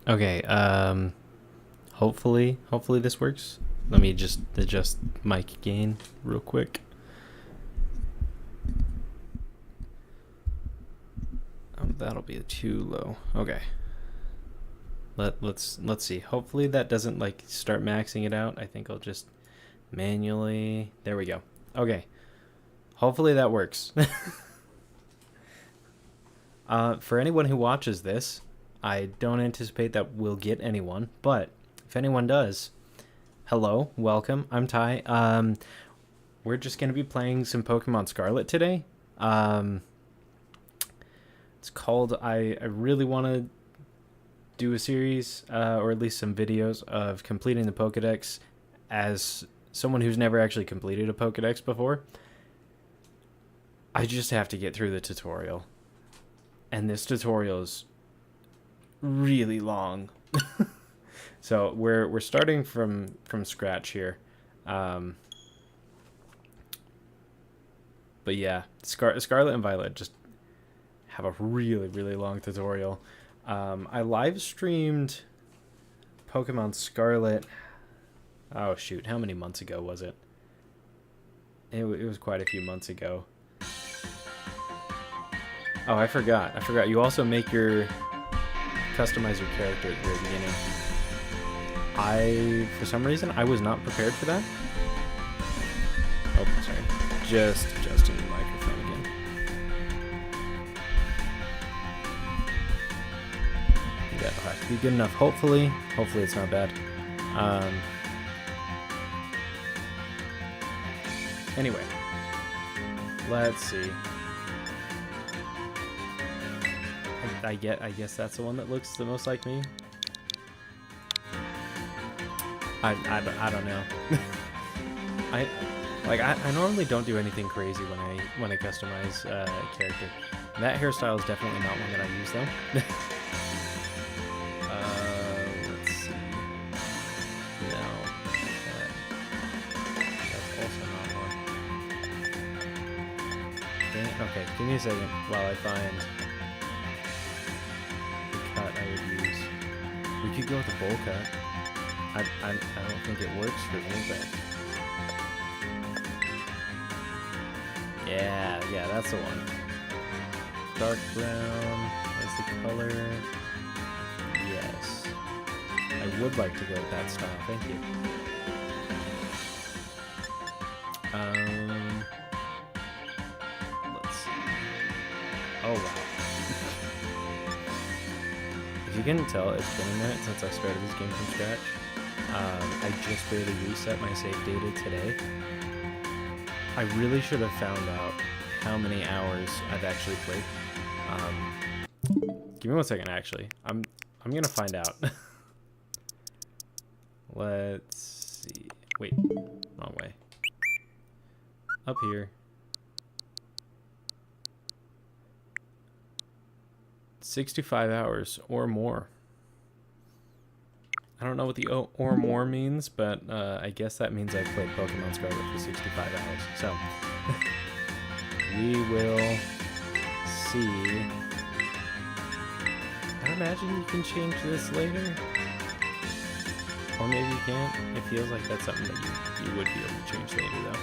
Okay, hopefully this works. Let me just adjust mic gain real quick. That'll be too low. Okay. Let's see. Hopefully that doesn't like start maxing it out. I think I'll just manually. There we go. Okay. Hopefully that works. For anyone who watches this, I don't anticipate that we'll get anyone, but if anyone does, hello, welcome. I'm Ty. We're just gonna be playing some Pokemon Scarlet today. It's called. I really want to do a series, or at least some videos of completing the Pokedex. As someone who's never actually completed a Pokedex before, I just have to get through the tutorial. And this tutorial is really long. So we're starting from scratch here. But yeah, Scarlet and Violet just have a really long tutorial. I live streamed Pokemon Scarlet. Oh shoot, how many months ago was it? It was quite a few months ago. Oh, I forgot. You also customize your character at the very beginning. For some reason, I was not prepared for that. Oh, sorry. Just adjusting the microphone again. That'll have to be good enough. Hopefully it's not bad. Anyway, let's see. I guess that's the one that looks the most like me. I don't know. I normally don't do anything crazy when I customize a character. That hairstyle is definitely not one that I use though. Let's see. No, that's also not one. Dang it. Okay, give me a second while I find. We could go with a bowl cut. I don't think it works for me, but yeah, that's the one. Dark brown is the color. Yes, I would like to go with that style. Thank you. Let's see. Oh wow. If you can tell, it's been a minute since I started this game from scratch. I just barely reset my save data today. I really should have found out how many hours I've actually played. Give me 1 second, actually. I'm gonna find out. Let's see. Wait, wrong way. Up here. 65 hours or more. I don't know what the or more means, but I guess that means I've played Pokemon Scarlet for 65 hours. So we will see. I imagine you can change this later. Or maybe you can't. It feels like that's something that you would be able to change later though.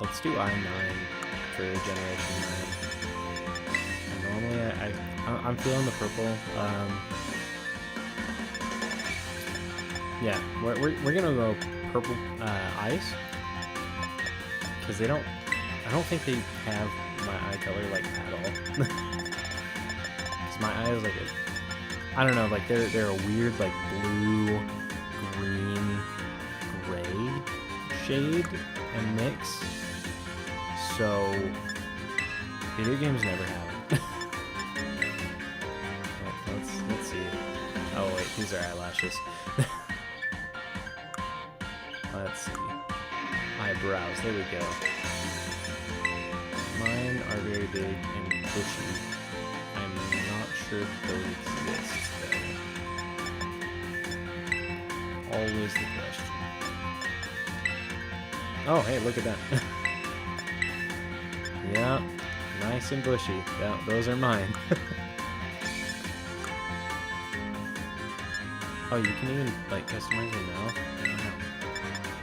Let's do I-9 for Generation 9. And normally I'm feeling the purple. Yeah, we're gonna go purple eyes. Because I don't think they have my eye color like at all. Because my eye is like I don't know, like they're a weird like blue, green, gray shade and mix. So, video games never have it. Let's see. Oh wait, these are eyelashes. Let's see. Eyebrows, there we go. Mine are very big and bushy. I'm not sure those exist though. Always the question. Oh hey, look at that. Yeah, nice and bushy. Yeah, those are mine. Oh, you can even, like, customize your mouth? Wow.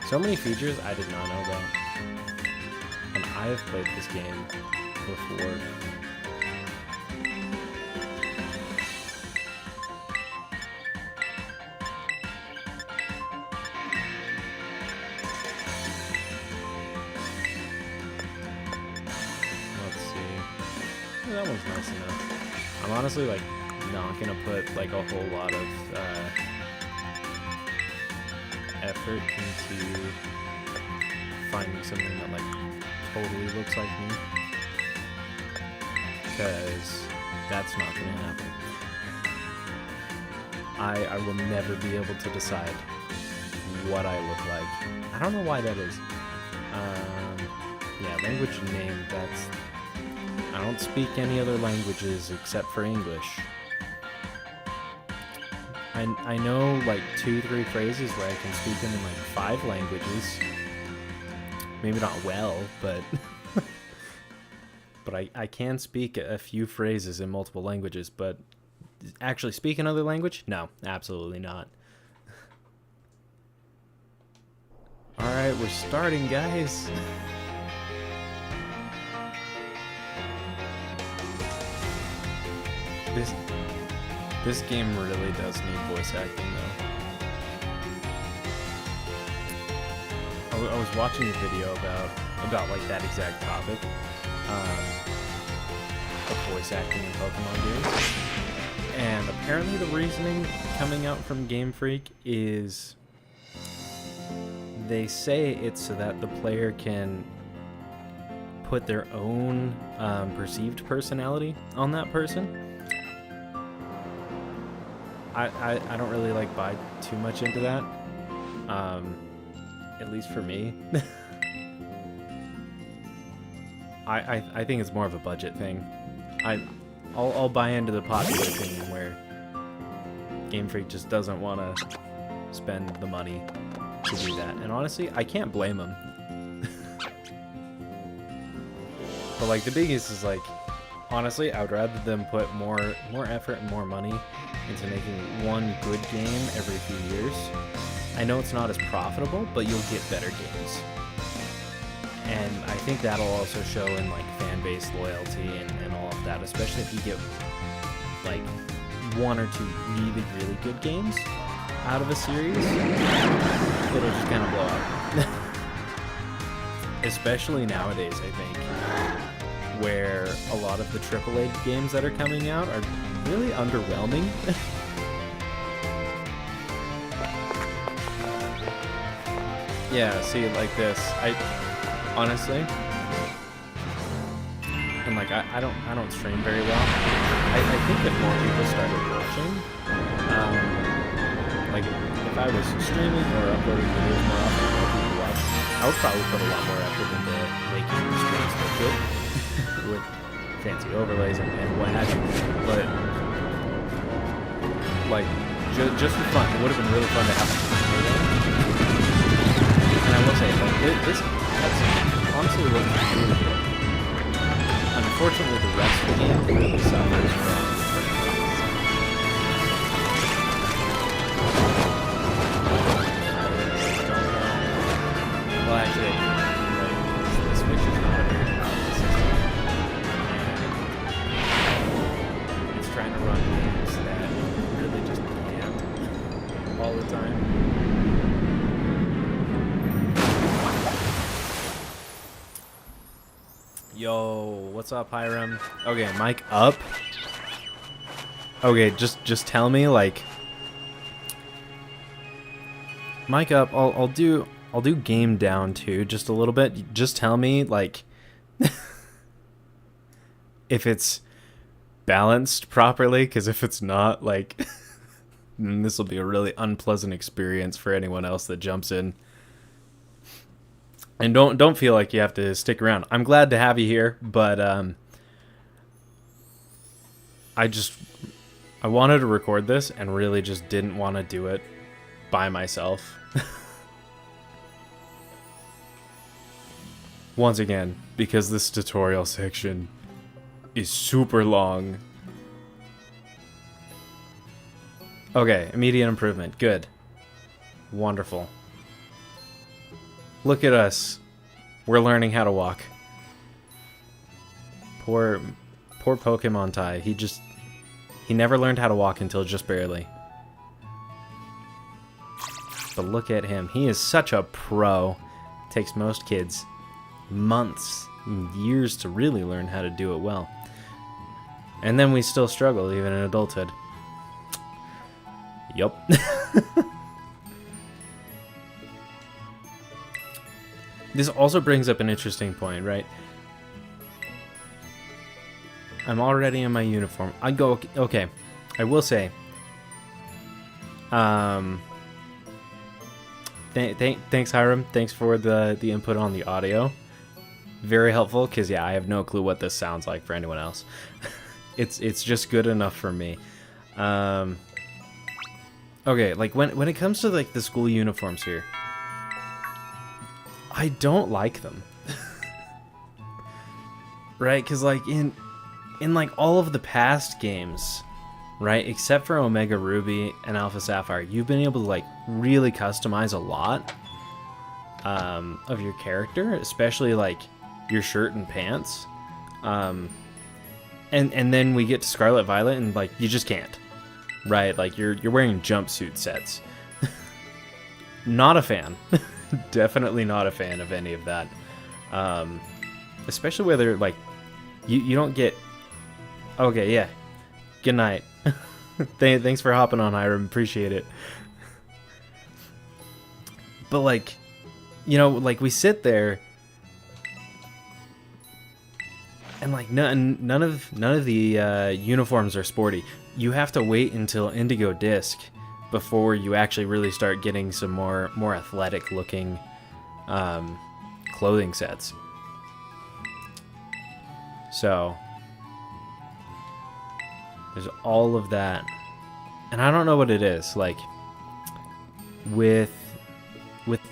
So many features I did not know about. And I have played this game before. Let's see. That one's nice enough. I'm honestly, like, not gonna put, like, a whole lot of, effort into finding something that, like, totally looks like me, because that's not gonna happen. I will never be able to decide what I look like. I don't know why that is. Yeah, language name, that's... I don't speak any other languages except for English. I know like 2-3 phrases where I can speak them in like 5 languages. Maybe not well, but but I can speak a few phrases in multiple languages, but actually speak another language? No, absolutely not. Alright, we're starting, guys. This game really does need voice acting, though. I was watching a video about like that exact topic of voice acting in Pokemon games, and apparently the reasoning coming out from Game Freak is they say it's so that the player can put their own perceived personality on that person. I don't really like buy too much into that, at least for me. I think it's more of a budget thing. I'll buy into the popular opinion where Game Freak just doesn't want to spend the money to do that, and honestly, I can't blame them. But like the biggest is like, honestly, I would rather them put more effort and more money into making one good game every few years. I know it's not as profitable, but you'll get better games. And I think that'll also show in like fan base loyalty and all of that, especially if you get like 1 or 2 really, really good games out of a series. It'll just kind of blow up. Especially nowadays, I think, where a lot of the AAA games that are coming out are really underwhelming. Yeah, see, like this, I honestly, and like I don't stream very well. I think if more people started watching, like if I was streaming or uploading videos more often, more people watch, I would probably put a lot more effort into making the streams look good. With fancy overlays and what have you, but like just for fun, it would have been really fun to have a video. And I will say, like this honestly looks really good. Unfortunately, the rest of the game really suffers from. Well, actually, right, the Switch is not a very powerful system. It's trying to run games that really just can't all the time. Yo, what's up, Hiram? Okay, mic up. Okay, just tell me, like, mic up. I'll do game down too, just a little bit. Just tell me, like, if it's balanced properly, because if it's not, like, this will be a really unpleasant experience for anyone else that jumps in. And don't feel like you have to stick around. I'm glad to have you here, but I wanted to record this and really just didn't want to do it by myself. Once again, because this tutorial section is super long. Okay, immediate improvement. Good. Wonderful. Look at us. We're learning how to walk. Poor Pokemon Tai. He never learned how to walk until just barely. But look at him. He is such a pro. Takes most kids months and years to really learn how to do it well. And then we still struggle even in adulthood. Yup. This also brings up an interesting point, right? I'm already in my uniform. I go, okay. I will say, thanks Hiram. Thanks for the input on the audio. Very helpful, because yeah, I have no clue what this sounds like for anyone else. It's just good enough for me. Okay, like when it comes to like the school uniforms here, I don't like them. Right? Because like in like all of the past games, right, except for Omega Ruby and Alpha Sapphire, you've been able to like really customize a lot of your character, especially like your shirt and pants. And then we get to Scarlet Violet and like you just can't. Right? Like you're wearing jumpsuit sets. Not a fan. Definitely not a fan of any of that. Especially whether like you don't get. Okay, yeah. Good night. Thanks for hopping on, Hiram. Appreciate it. But like, you know, like we sit there and like none of the uniforms are sporty. You have to wait until Indigo Disc before you actually really start getting some more athletic looking clothing sets. So there's all of that, and I don't know what it is. Like with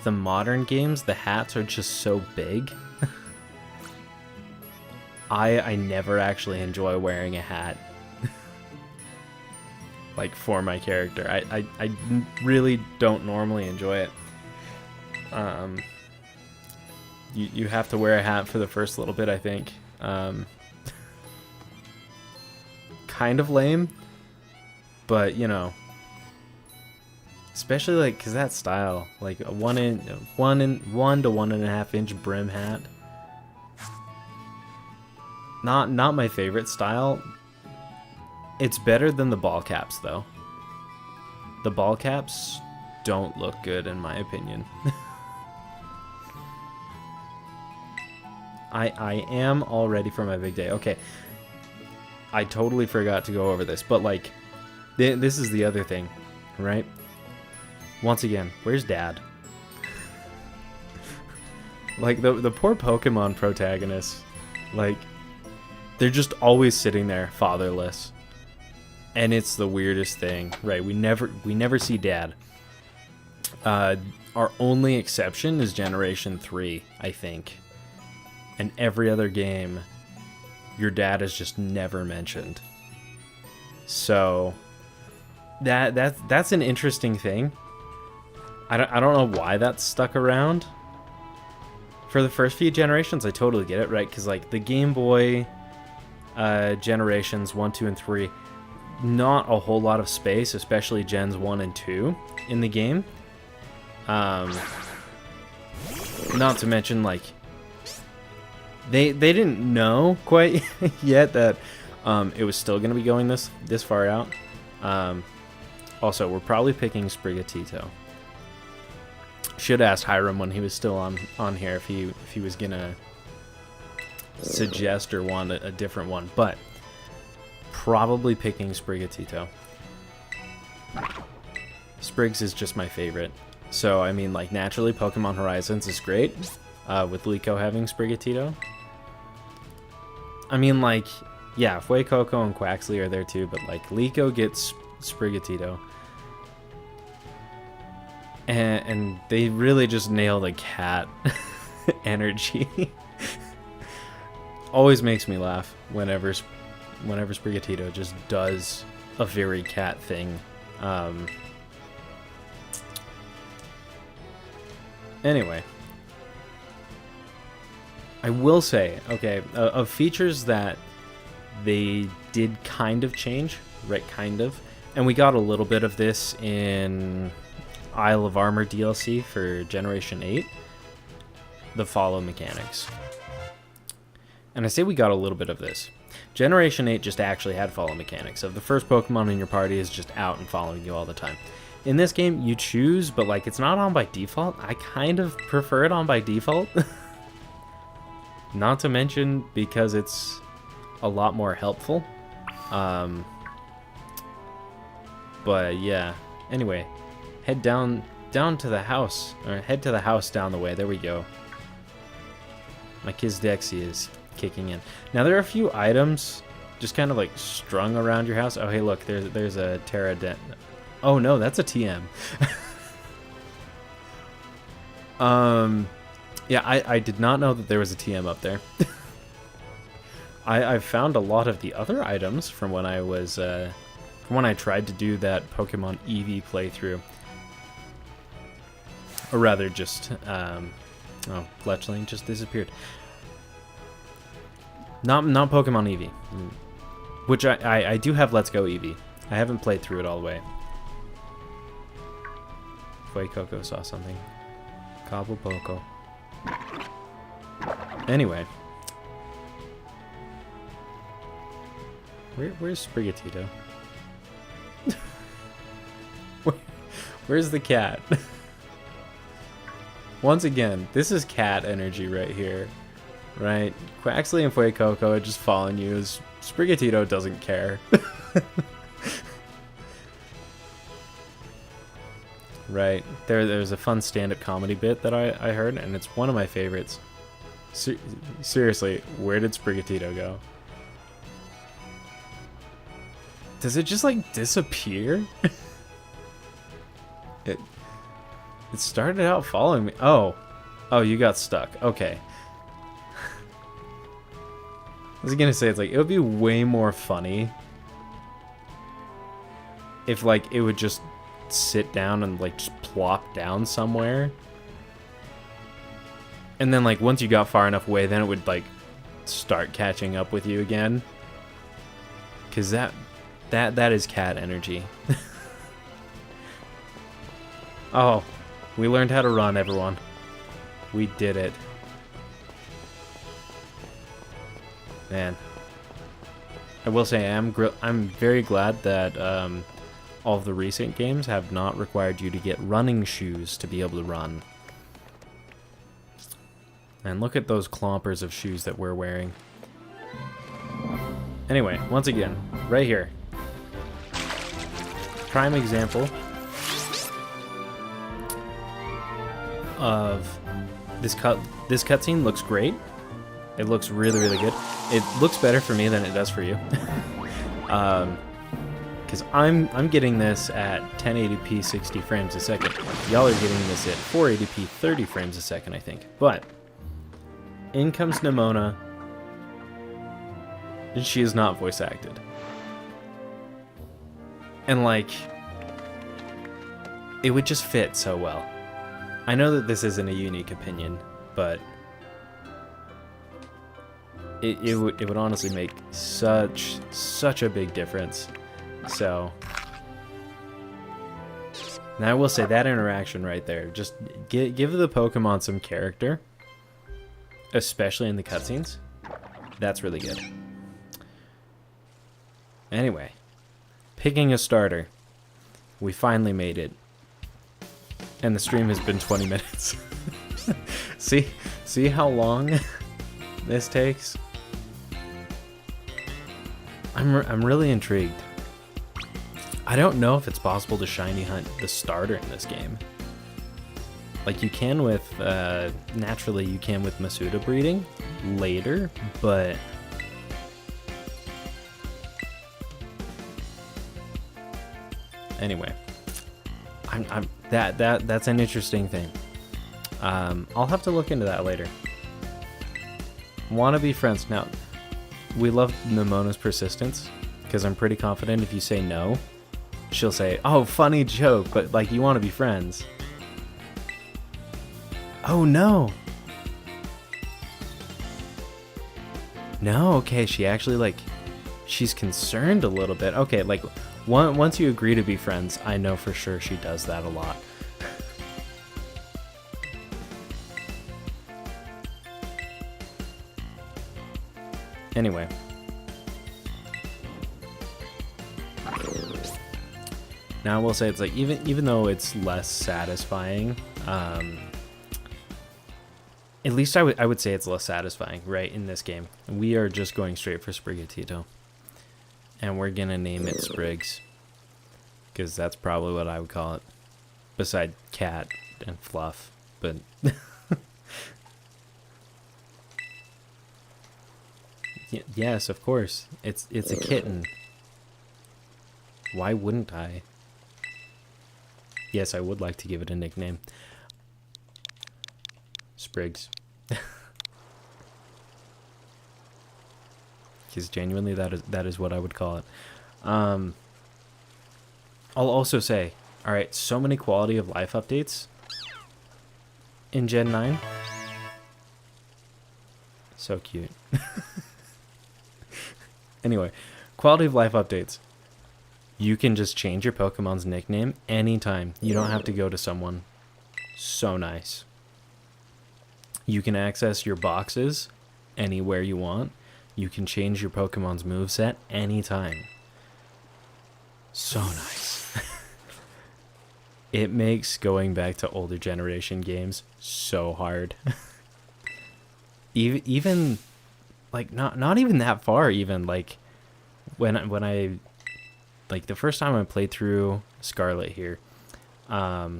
the modern games, the hats are just so big. I never actually enjoy wearing a hat. Like for my character, I really don't normally enjoy it. You have to wear a hat for the first little bit, I think. Kind of lame, but you know, especially like because that style, like a 1 to 1.5 inch brim hat, not my favorite style. It's better than the ball caps though. The ball caps don't look good in my opinion. I am all ready for my big day. Okay. I totally forgot to go over this, but like, this is the other thing, right? Once again, where's Dad? Like, the poor Pokemon protagonists, like, they're just always sitting there, fatherless. And it's the weirdest thing, right? We never see Dad. Our only exception is Generation 3, I think. And every other game, your dad is just never mentioned. So that's an interesting thing. I don't know why that's stuck around. For the first few generations, I totally get it, right? Because like the Game Boy generations 1, 2, and 3, not a whole lot of space, especially gens 1 and 2 in the game. Not to mention like they didn't know quite yet that it was still going to be going this far out. Also, we're probably picking Sprigatito. Should ask Hiram when he was still on here if he was gonna suggest or want a different one, but probably picking Sprigatito. Sprigs is just my favorite. So I mean, like naturally, Pokemon Horizons is great with Liko having Sprigatito. I mean, like, yeah, Fuecoco and Quaxley are there too, but like Liko gets Sprigatito. And they really just nail the cat energy. always makes me laugh whenever Sprigatito just does a very cat thing. Anyway, I will say, okay, of features that they did kind of change, right, kind of, and we got a little bit of this in Isle of Armor DLC for Generation 8, the follow mechanics. And I say we got a little bit of this. Generation 8 just actually had follow mechanics, of the first Pokemon in your party is just out and following you all the time. In this game, you choose, but like it's not on by default. I kind of prefer it on by default. Not to mention because it's a lot more helpful. But yeah, anyway, head down to the house, or head to the house down the way. There we go. My Kizdexi is kicking in. Now there are a few items just kind of like strung around your house. Oh hey, look, there's a Pterodent. Oh no, that's a TM. Yeah, I did not know that there was a TM up there. I've found a lot of the other items from when I was from when I tried to do that Pokemon Eevee playthrough. Or rather just oh, Fletchling just disappeared. Not Pokemon Eevee. Which I do have Let's Go Eevee. I haven't played through it all the way. Coco saw something. Cobble Poco. Anyway. Where's Sprigatito? Where's the cat? Once again, this is cat energy right here. Right? Quaxley and Fuecoco are just following you. Sprigatito doesn't care. Right. There's a fun stand-up comedy bit that I heard, and it's one of my favorites. Seriously, where did Sprigatito go? Does it just, like, disappear? It started out following me. Oh, you got stuck. Okay. I was gonna say, it's like, it would be way more funny if, like, it would just sit down and, like, just plop down somewhere. And then, like, once you got far enough away, then it would, like, start catching up with you again. Because that is cat energy. Oh, we learned how to run, everyone. We did it. Man. I will say I'm very glad that all of the recent games have not required you to get running shoes to be able to run. And look at those clompers of shoes that we're wearing. Anyway, once again, right here. Prime example of this cutscene looks great. It looks really, really good. It looks better for me than it does for you. Because I'm getting this at 1080p 60 frames a second. Y'all are getting this at 480p 30 frames a second, I think. But in comes Nimona, and she is not voice acted. And like, it would just fit so well. I know that this isn't a unique opinion, but it would honestly make such a big difference. So, now I will say that interaction right there, just give the Pokemon some character, especially in the cutscenes. That's really good. Anyway, picking a starter. We finally made it. And the stream has been 20 minutes. See how long this takes? I'm really intrigued. I don't know if it's possible to shiny hunt the starter in this game. Like you can with, naturally you can with Masuda breeding later, but anyway, that's an interesting thing. I'll have to look into that later. Wanna be friends now. we love Nimona's persistence, because I'm pretty confident if you say no, she'll say, oh, funny joke, but like you want to be friends. Oh no. No, okay, she actually like, she's concerned a little bit. Okay, like once you agree to be friends, I know for sure she does that a lot. Anyway. Now I will say it's like even though it's less satisfying, at least I would say it's less satisfying, right, in this game. We are just going straight for Sprigatito. And we're gonna name it Sprigs. Because that's probably what I would call it. Beside Cat and Fluff. But yes, of course. It's a kitten. Why wouldn't I? Yes, I would like to give it a nickname. Sprigs. Because genuinely that is what I would call it. I'll also say, alright, so many quality of life updates in Gen 9. So cute. Anyway, quality of life updates. You can just change your Pokemon's nickname anytime. You don't have to go to someone. So nice. You can access your boxes anywhere you want. You can change your Pokemon's moveset anytime. So nice. It makes going back to older generation games so hard. even like not even that far, even like when I like the first time I played through Scarlet here, I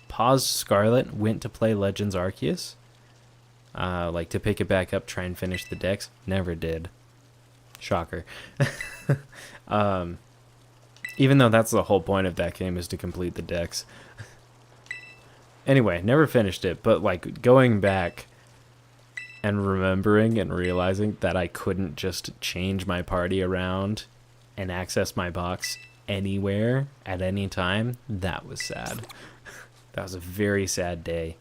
paused Scarlet, went to play Legends Arceus, like to pick it back up, try and finish the Dex. Never did. Shocker. Even though that's the whole point of that game, is to complete the Dex. Anyway, never finished it, but like going back and remembering and realizing that I couldn't just change my party around and access my box anywhere at any time, that was sad. That was a very sad day.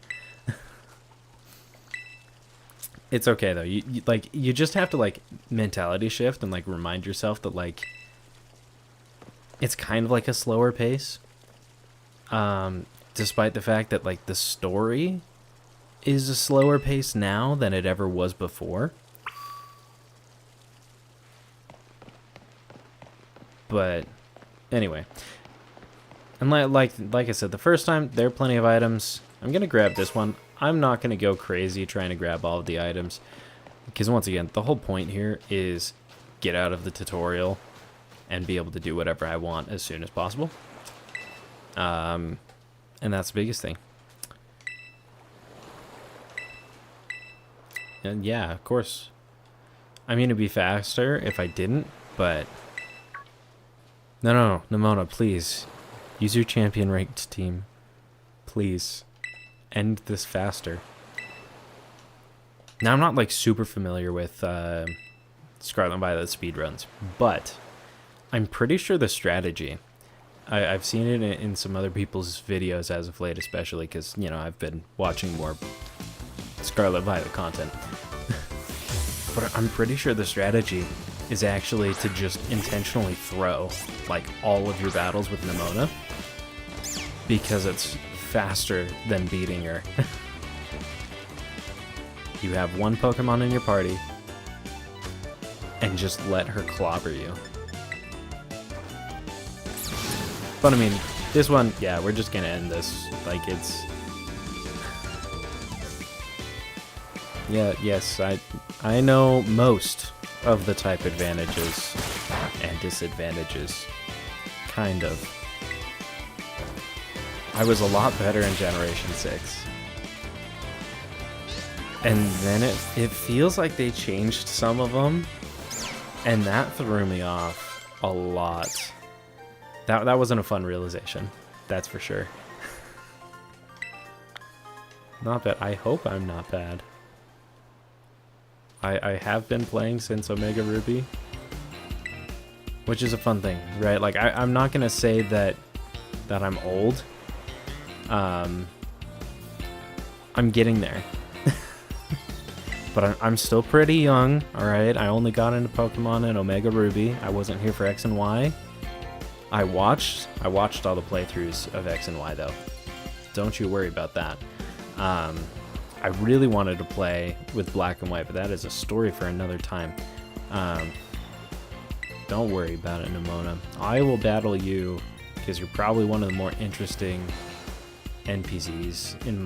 It's okay though. You just have to like mentality shift and like remind yourself that like it's kind of like a slower pace. Despite the fact that like the story is a slower pace now than it ever was before. But anyway, and like I said, the first time there are plenty of items. I'm gonna grab this one. I'm not gonna go crazy trying to grab all of the items, because once again, the whole point here is get out of the tutorial and be able to do whatever I want as soon as possible. And that's the biggest thing. And yeah, of course, I mean, it'd be faster if I didn't, but no, Nimona, please. Use your champion ranked team. Please. End this faster. Now, I'm not like super familiar with Scarlet and Violet speedruns, but I'm pretty sure the strategy, I've seen it in some other people's videos as of late, especially because, you know, I've been watching more Scarlet Violet content. But I'm pretty sure the strategy is actually to just intentionally throw like all of your battles with Nimona, because it's faster than beating her. You have one Pokemon in your party and just let her clobber you. But I mean, this one, yeah, we're just gonna end this. Like, it's... Yeah, yes, I know most of the type advantages and disadvantages. Kind of. I was a lot better in Generation 6. And then it feels like they changed some of them, and that threw me off a lot. That wasn't a fun realization, that's for sure. Not bad. I hope I'm not bad. I have been playing since Omega Ruby, which is a fun thing, right? Like I'm not gonna say that I'm old. I'm getting there. But I'm still pretty young, alright? I only got into Pokemon in Omega Ruby. I wasn't here for X and Y. I watched all the playthroughs of X and Y, though. Don't you worry about that. I really wanted to play with Black and White, but that is a story for another time. Don't worry about it, Nimona. I will battle you, because you're probably one of the more interesting NPCs in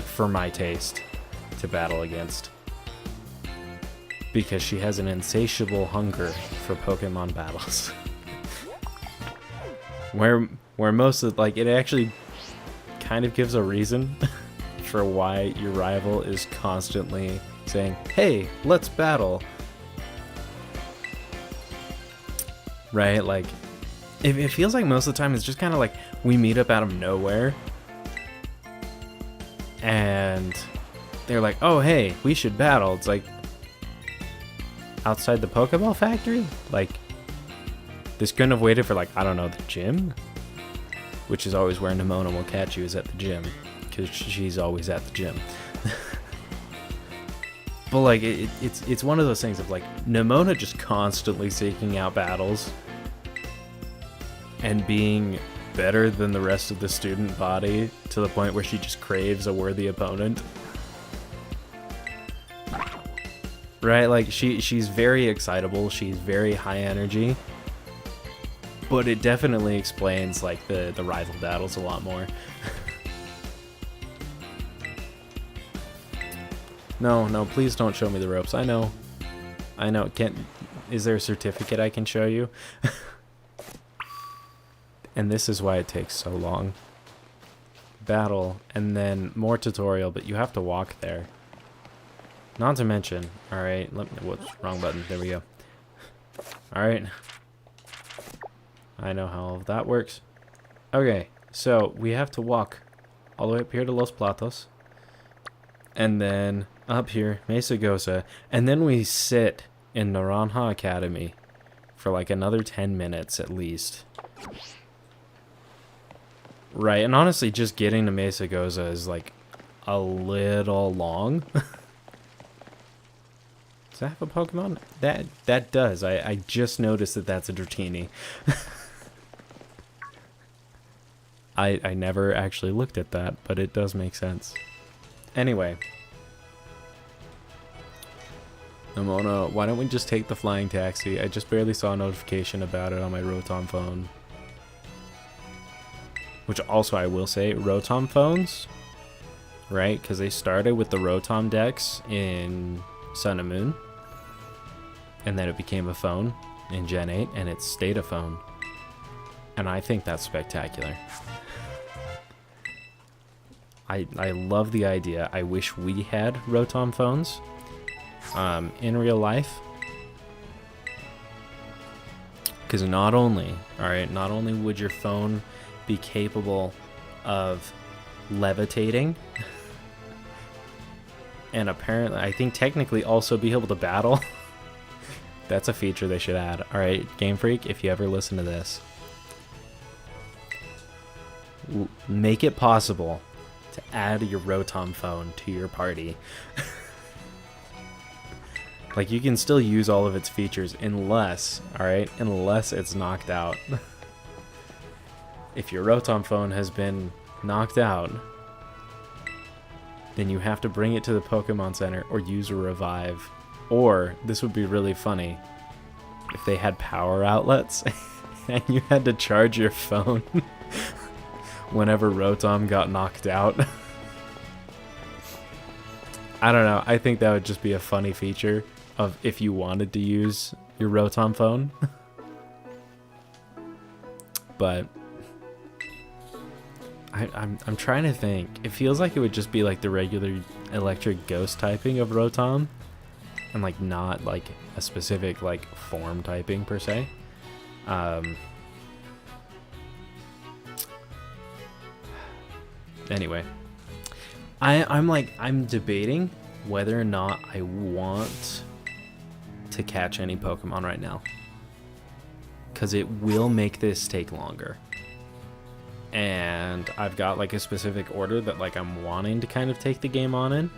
for my taste to battle against. Because she has an insatiable hunger for Pokemon battles. where most of, it actually kind of gives a reason for why your rival is constantly saying, hey, let's battle. Right? Like, it feels like most of the time it's just kind of like we meet up out of nowhere. And they're like, oh, hey, we should battle. It's like, outside the Pokeball factory? Like, this couldn't have waited for, I don't know, the gym? Which is always where Nimona will catch you, is at the gym. Because she's always at the gym. But, it's one of those things of, Nimona just constantly seeking out battles. And being better than the rest of the student body to the point where she just craves a worthy opponent. Right, she's very excitable, she's very high energy, but it definitely explains the rival battles a lot more. No, please don't show me the ropes. I know. Is there a certificate I can show you? And this is why it takes so long. Battle, and then more tutorial, but you have to walk there. Not to mention, alright, whoops, wrong button, there we go. Alright. I know how that works. Okay, so we have to walk all the way up here to Los Platos. And then up here, Mesa Gosa. And then we sit in Naranja Academy for another 10 minutes at least. Right, and honestly, just getting to Mesa Gosa is a little long. Does that have a Pokemon? That does. I just noticed that that's a Dratini. I never actually looked at that, but it does make sense. Anyway. Nimona, why don't we just take the flying taxi? I just barely saw a notification about it on my Rotom phone. Which also, I will say, Rotom phones, right? Because they started with the Rotom Dex in Sun and Moon. And then it became a phone in Gen 8, and it stayed a phone. And I think that's spectacular. I love the idea. I wish we had Rotom phones in real life. Because not only would your phone be capable of levitating, and apparently, I think technically also be able to battle. That's a feature they should add. Alright, Game Freak, if you ever listen to this, make it possible to add your Rotom phone to your party. You can still use all of its features unless it's knocked out. If your Rotom phone has been knocked out, then you have to bring it to the Pokemon Center or use a revive. Or, this would be really funny, if they had power outlets and you had to charge your phone whenever Rotom got knocked out. I don't know, I think that would just be a funny feature of if you wanted to use your Rotom phone. But I'm trying to think. It feels like it would just be the regular electric ghost typing of Rotom. And not a specific form typing per se. Anyway. I'm debating whether or not I want to catch any Pokemon right now, because it will make this take longer. And I've got like a specific order that like I'm wanting to kind of take the game on in.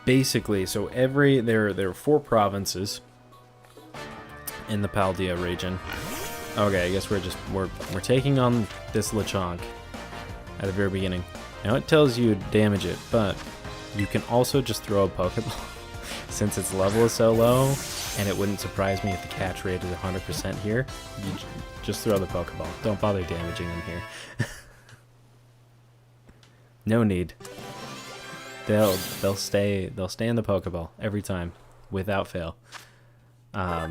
Basically, so there are 4 provinces in the Paldea region. Okay, I guess we're taking on this Lechonk at the very beginning. Now it tells you to damage it, but you can also just throw a Pokeball since its level is so low, and it wouldn't surprise me if the catch rate is 100% here. You just throw the Pokeball. Don't bother damaging them here. No need. They'll stay in the Pokeball every time, without fail. All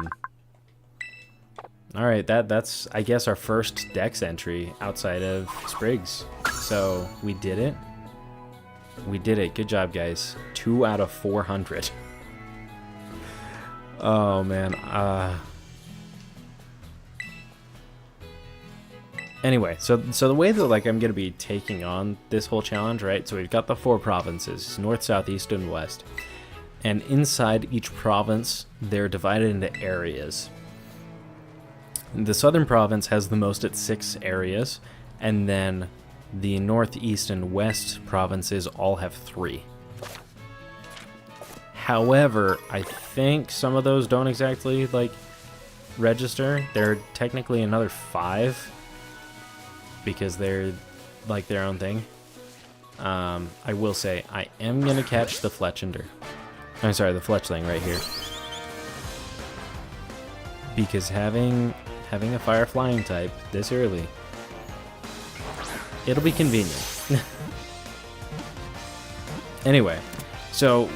right, that's I guess our first Dex entry outside of Spriggs. So we did it. We did it. Good job, guys. 2 out of 400. Oh man. Anyway, so the way that like I'm gonna be taking on this whole challenge, right? So we've got the 4 provinces: north, south, east, and west. And inside each province, they're divided into areas. The southern province has the most at 6 areas, and then the north, east, and west provinces all have 3. However, I think some of those don't exactly like register. They're technically another 5 because they're like their own thing. I will say I am gonna catch the Fletchinder. I'm sorry, the Fletchling right here, because having a fire flying type this early, it'll be convenient. Anyway, so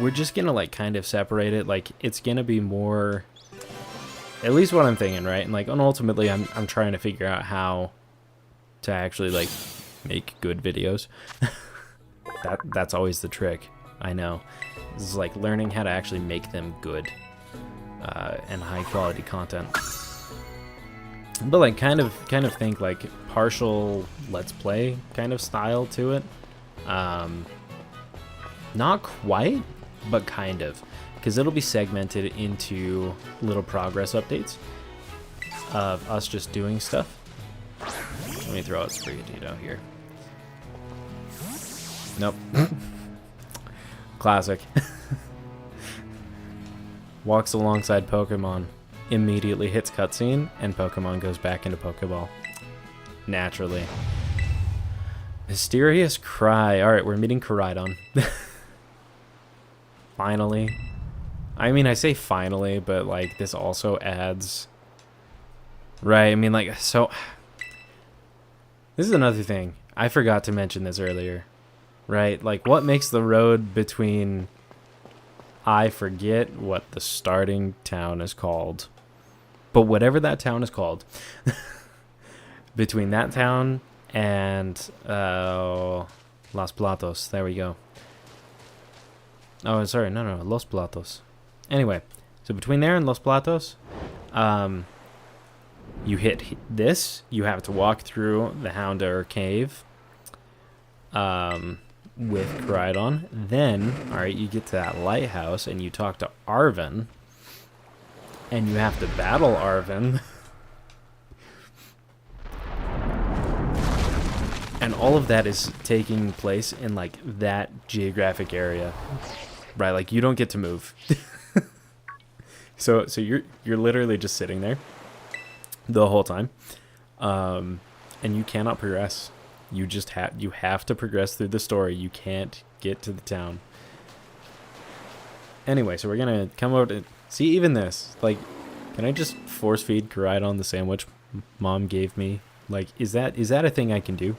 we're just gonna like kind of separate it. Like it's gonna be more, at least what I'm thinking, right? And like, and ultimately I'm trying to figure out how to actually like make good videos. That's always the trick. I know. This is like learning how to actually make them good and high quality content. But like kind of think like partial Let's Play kind of style to it. Not quite, but kind of, because it'll be segmented into little progress updates of us just doing stuff. Let me throw out Sprigatito here. Nope. Classic. Walks alongside Pokemon, immediately hits cutscene, and Pokemon goes back into Pokeball. Naturally. Mysterious Cry. Alright, we're meeting Koraidon. Finally. I mean, I say finally, but like this also adds... Right, I mean like, so... This is another thing. I forgot to mention this earlier. Right, like what makes the road between... I forget what the starting town is called. But whatever that town is called, between that town and Los Platos, there we go. Oh, sorry, no, Los Platos. Anyway, so between there and Los Platos, you hit this, you have to walk through the Houndour Cave with Koraidon. Then, alright, you get to that lighthouse and you talk to Arven. And you have to battle Arven. And all of that is taking place in like that geographic area. Right, like you don't get to move. So you're literally just sitting there the whole time. And you cannot progress. You have to progress through the story. You can't get to the town. Anyway, so we're gonna come over to see even this. Like, can I just force feed Koraidon the sandwich Mom gave me? Like, is that a thing I can do?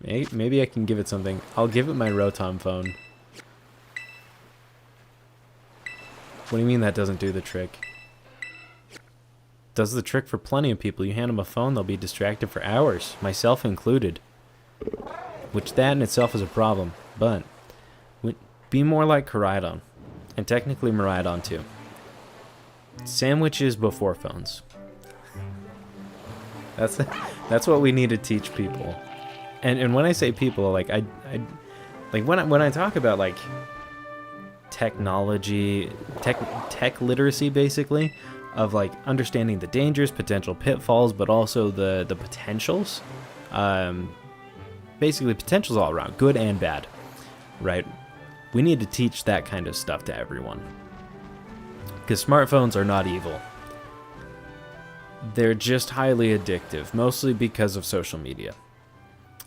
Maybe I can give it something. I'll give it my Rotom phone. What do you mean that doesn't do the trick? Does the trick for plenty of people. You hand them a phone, they'll be distracted for hours, myself included. Which that in itself is a problem, but be more like Koraidon, and technically Miraidon too. Sandwiches before phones. That's what we need to teach people. And when I say people, like I like when I talk about like technology, tech literacy, basically, of like understanding the dangers, potential pitfalls, but also the potentials. Basically, potentials all around, good and bad, right? We need to teach that kind of stuff to everyone, because smartphones are not evil. They're just highly addictive, mostly because of social media,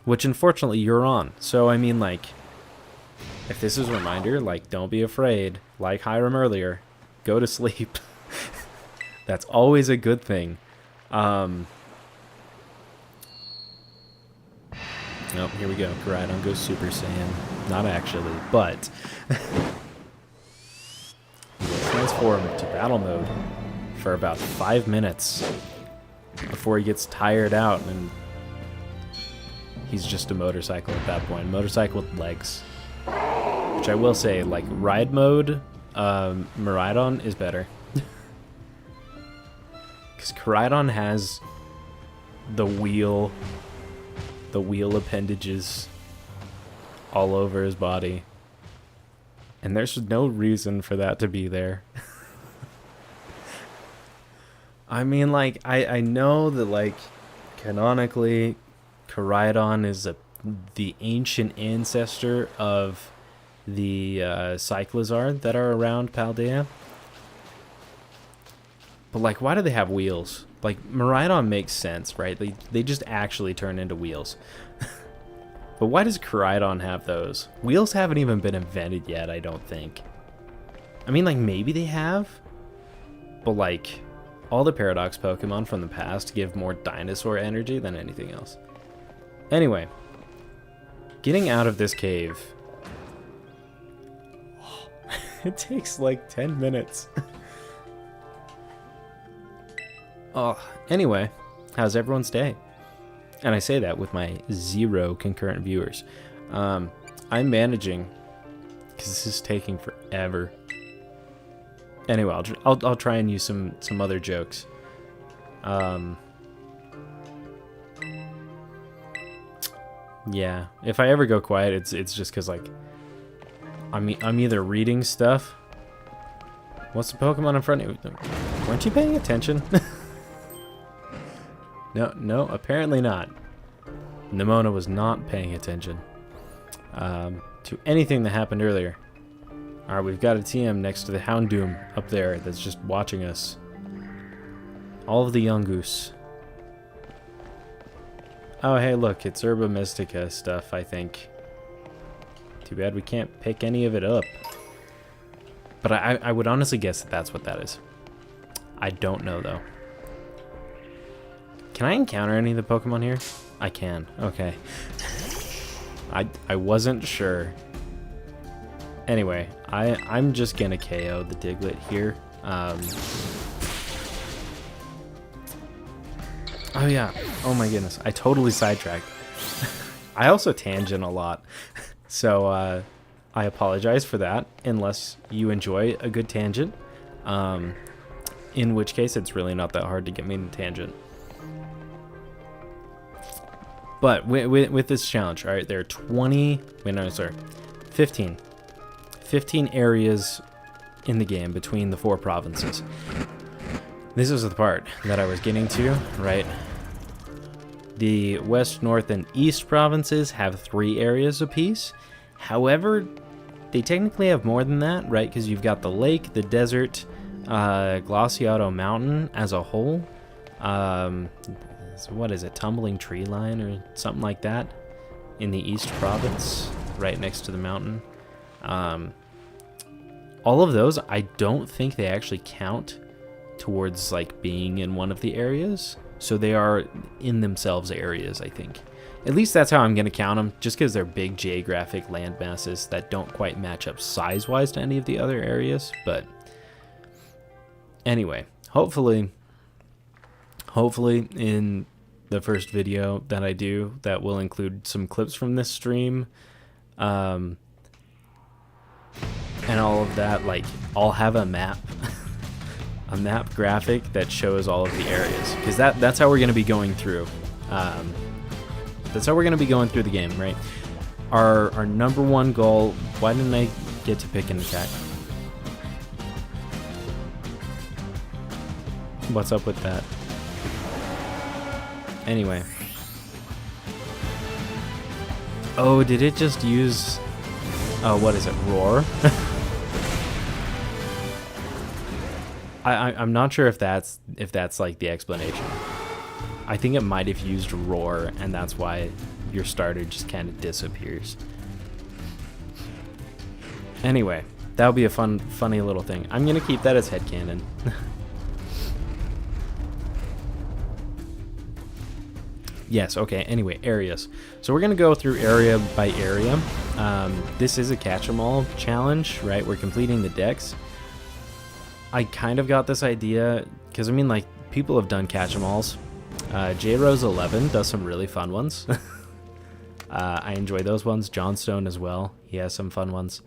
which unfortunately you're on. So I mean, like, if this is a reminder, like, don't be afraid. Like Hiram earlier, go to sleep. That's always a good thing. Nope, here we go. Koraidon goes Super Saiyan. Not actually, but he will transform to battle mode for about 5 minutes before he gets tired out, and he's just a motorcycle at that point. Motorcycle with legs. Which I will say, like, ride mode, Miraidon is better. Because Koraidon has the wheel appendages all over his body. And there's no reason for that to be there. I mean, like, I know that, like, canonically, Koraidon is the ancient ancestor of the Cyclizar that are around Paldea. But, like, why do they have wheels? Like, Miraidon makes sense, right? They just actually turn into wheels. But why does Koraidon have those? Wheels haven't even been invented yet, I don't think. I mean, like, maybe they have. But, like, all the Paradox Pokemon from the past give more dinosaur energy than anything else. Anyway, getting out of this cave. It takes like 10 minutes. Oh, anyway, how's everyone's day? And I say that with my 0 concurrent viewers. I'm managing because this is taking forever. Anyway, I'll try and use some other jokes. Yeah, if I ever go quiet, it's just because, like, I'm either reading stuff. What's the Pokemon in front of you? Weren't you paying attention? No, apparently not. Nimona was not paying attention to anything that happened earlier. Alright, we've got a TM next to the Houndoom up there that's just watching us. All of the Yungoos. Oh, hey, look, it's Herba Mystica stuff, I think. Too bad we can't pick any of it up. But I would honestly guess that that's what that is. I don't know, though. Can I encounter any of the Pokemon here? I can. Okay. I wasn't sure. Anyway, I'm just gonna KO the Diglett here. Oh yeah. Oh my goodness. I totally sidetracked. I also tangent a lot. So I apologize for that, unless you enjoy a good tangent. In which case, it's really not that hard to get me in a tangent. But with this challenge, all right, there are 15 areas in the game between the 4 provinces. This is the part that I was getting to, right? The West, North, and East provinces have 3 areas apiece. However, they technically have more than that, right? Because you've got the lake, the desert, Glaciato Mountain as a whole. So what is it? Tumbling Tree Line or something like that in the East province, right next to the mountain. All of those, I don't think they actually count towards like being in one of the areas. So they are in themselves areas, I think. At least that's how I'm going to count them, just because they're big geographic land masses that don't quite match up size-wise to any of the other areas. But anyway, hopefully in the first video that I do, that will include some clips from this stream, and all of that, like, I'll have a map, a map graphic that shows all of the areas, because that's how we're going to be going through. That's how we're going to be going through the game, right? Our number one goal... Why didn't I get to pick an attack? What's up with that? Anyway. Oh, did it just use... Oh, what is it? Roar? I'm not sure if that's like the explanation. I think it might have used roar, and that's why your starter just kind of disappears. Anyway, that'll be a funny little thing. I'm gonna keep that as headcanon. Yes, okay, anyway, areas. So we're gonna go through area by area. This is a catch-em-all challenge, right? We're completing the decks. I kind of got this idea, because I mean, like, people have done catch-em-alls. JRose11 does some really fun ones. I enjoy those ones. Johnstone as well. He has some fun ones.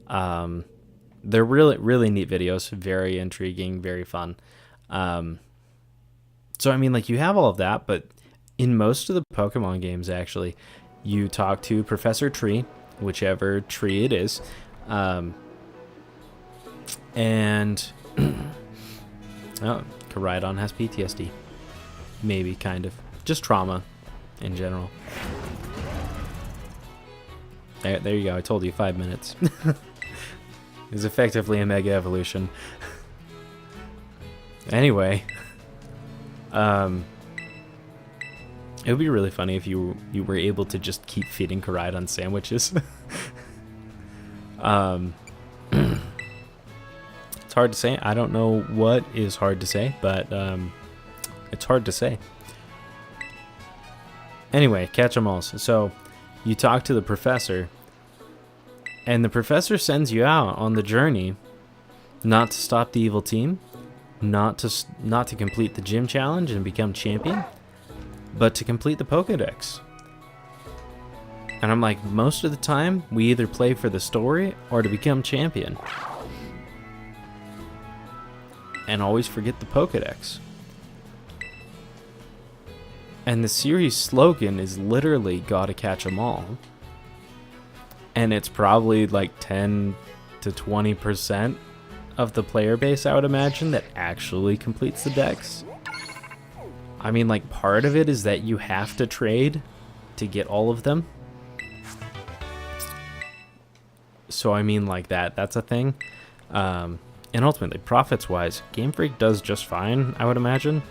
They're really neat videos. Very intriguing, very fun. So, I mean, like, you have all of that, but in most of the Pokemon games, actually, you talk to Professor Tree, whichever tree it is, and oh, Koraidon has PTSD. Maybe, kind of. Just trauma in general. There you go. I told you 5 minutes. It's effectively a Mega Evolution. Anyway, it would be really funny if you were able to just keep feeding Koraidon sandwiches. It's hard to say. I don't know what is hard to say, but it's hard to say. Anyway, catch 'em alls. So you talk to the professor, and the professor sends you out on the journey not to stop the evil team, not to complete the gym challenge and become champion, but to complete the Pokedex. And I'm like, most of the time, we either play for the story or to become champion. And always forget the Pokedex. And the series slogan is literally gotta catch 'em all. And it's probably like 10 to 20% of the player base, I would imagine, that actually completes the decks. I mean, like, part of it is that you have to trade to get all of them. So, I mean, like, that's a thing. And ultimately, profits-wise, Game Freak does just fine, I would imagine.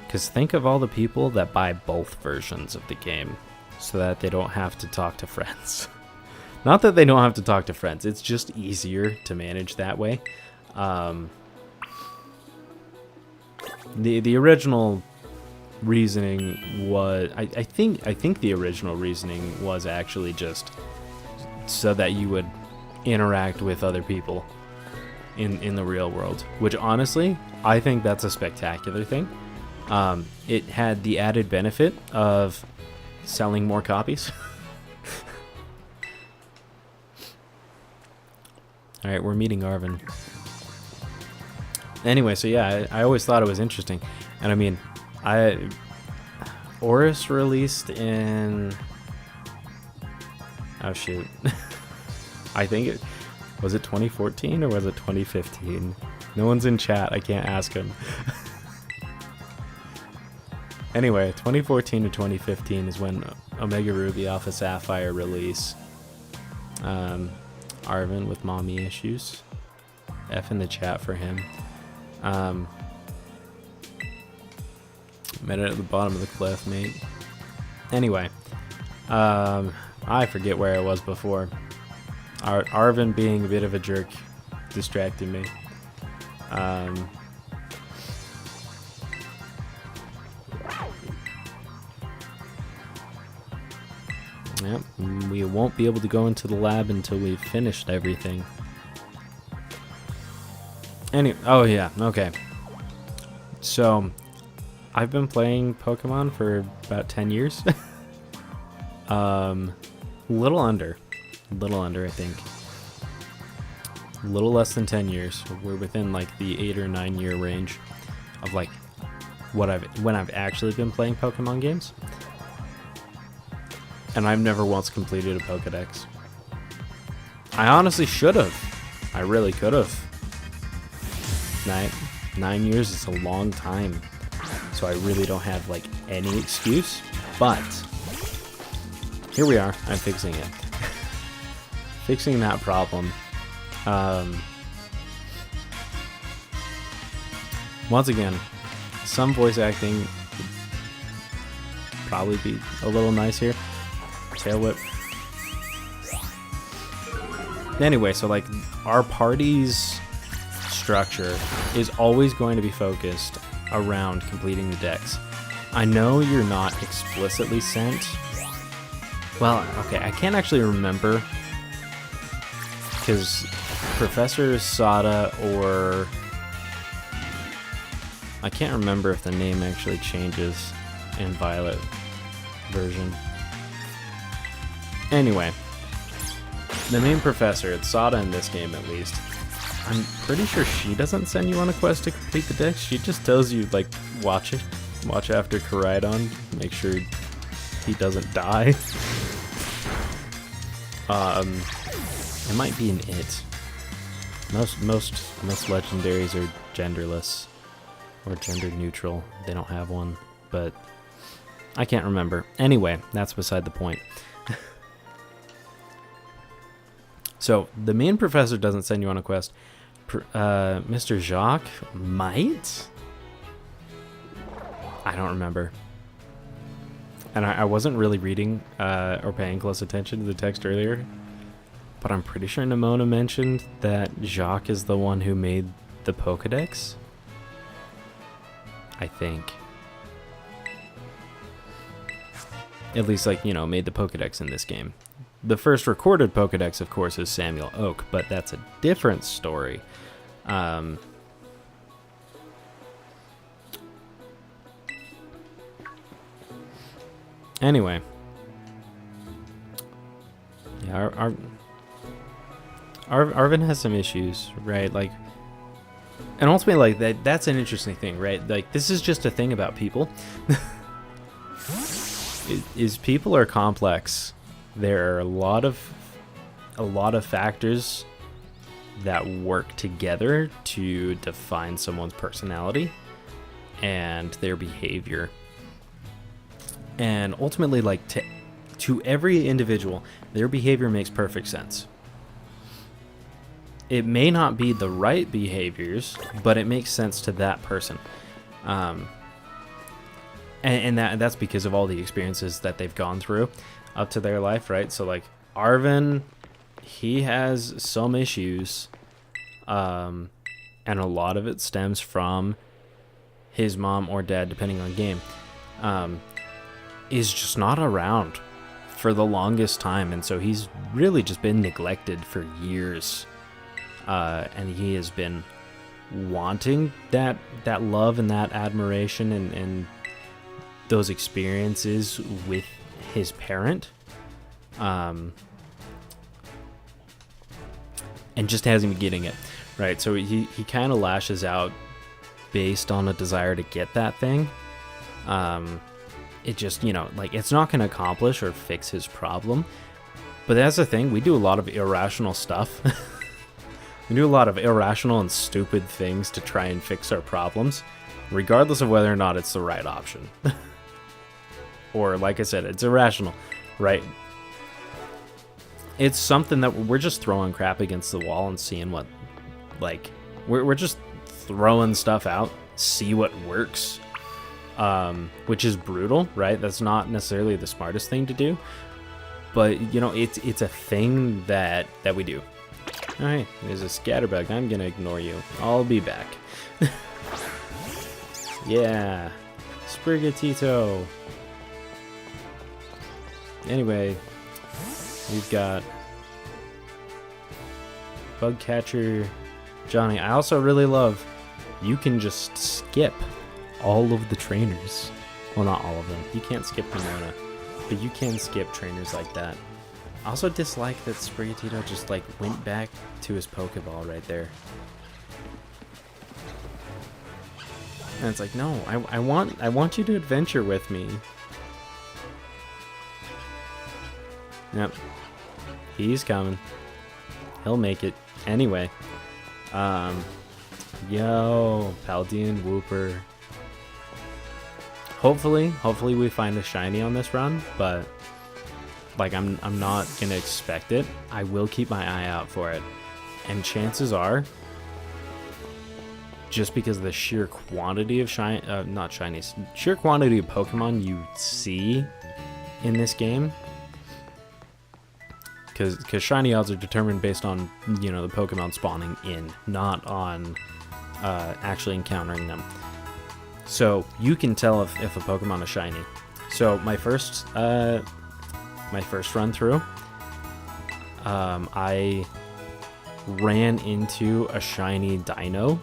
Because think of all the people that buy both versions of the game so that they don't have to talk to friends. Not that they don't have to talk to friends, it's just easier to manage that way. The original reasoning was, I think the original reasoning was actually just so that you would interact with other people in the real world, which honestly, I think that's a spectacular thing. It had the added benefit of selling more copies. Alright, we're meeting Arvin. Anyway, so yeah, I always thought it was interesting. And I mean, Oris released in... Oh shoot. I think it... Was it 2014 or was it 2015? No one's in chat, I can't ask him. Anyway, 2014 to 2015 is when Omega Ruby Alpha Sapphire release. Arvin with mommy issues. F in the chat for him. Met it at the bottom of the cliff, mate. Anyway, I forget where I was before. Arvin being a bit of a jerk distracted me. Yep, we won't be able to go into the lab until we've finished everything. Oh yeah, okay. So, I've been playing Pokemon for about 10 years. Little under, I think. A little less than 10 years. We're within like the 8 or 9 year range of like when I've actually been playing Pokemon games. and I've never once completed a Pokedex. I honestly should have. I really could have. 9 years is a long time, so I really don't have like any excuse, but here we are. I'm fixing it. Fixing that problem. Once again, some voice acting would probably be a little nice here. Tail whip. Anyway, so like our party's structure is always going to be focused around completing the decks. I know you're not explicitly sent. Well, okay, I can't actually remember because Professor Sada or I can't remember if the name actually changes in Violet version. Anyway, the main professor, it's Sada in this game at least. I'm pretty sure she doesn't send you on a quest to complete the deck. She just tells you, like, watch after Koraidon, make sure he doesn't die. It might be an it. Most legendaries are genderless or gender neutral. They don't have one, but I can't remember. Anyway, that's beside the point. So the main professor doesn't send you on a quest. Mr. Jacques might? I don't remember. And I wasn't really reading or paying close attention to the text earlier, but I'm pretty sure Nimona mentioned that Jacques is the one who made the Pokedex. I think. At least, like, you know, made the Pokedex in this game. The first recorded Pokedex, of course, is Samuel Oak, but that's a different story. Anyway. Yeah, Arvin has some issues, right? Like, and ultimately, like, that's an interesting thing, right? Like, this is just a thing about people. Is people are complex. There are a lot of factors that work together to define someone's personality and their behavior. And ultimately, like, to every individual, their behavior makes perfect sense. It may not be the right behaviors, but it makes sense to that person. And that's because of all the experiences that they've gone through up to their life, right? So, like, Arvin, he has some issues, and a lot of it stems from his mom or dad, depending on game, is just not around for the longest time, and so he's really just been neglected for years, and he has been wanting that love and that admiration and those experiences with his parent, and just hasn't been getting it, right? So he kind of lashes out based on a desire to get that thing. It just, you know, like, it's not going to accomplish or fix his problem, but that's the thing. We do a lot of irrational stuff. We do a lot of irrational and stupid things to try and fix our problems, regardless of whether or not it's the right option. Or, like I said, it's irrational, right? It's something that we're just throwing crap against the wall and seeing what, like, we're just throwing stuff out, see what works, which is brutal, right? That's not necessarily the smartest thing to do, but, you know, it's a thing that we do. All right, there's a scatterbug. I'm gonna ignore you. I'll be back. Yeah, Sprigatito. Anyway, we've got Bugcatcher Johnny. I also really love, you can just skip all of the trainers. Well, not all of them. You can't skip Nimona, but you can skip trainers like that. I also dislike that Sprigatito just, like, went back to his Pokeball right there. And it's like, no, I want you to adventure with me. Yep. He's coming. He'll make it. Anyway. Yo, Paldean Wooper. Hopefully we find a shiny on this run, but like I'm not gonna expect it. I will keep my eye out for it, and chances are, just because of the sheer quantity of not shinies, sheer quantity of Pokemon you see in this game, because shiny odds are determined based on, you know, the Pokemon spawning in, not on actually encountering them. So you can tell if a Pokemon is shiny. So my first run through, I ran into a shiny Dino.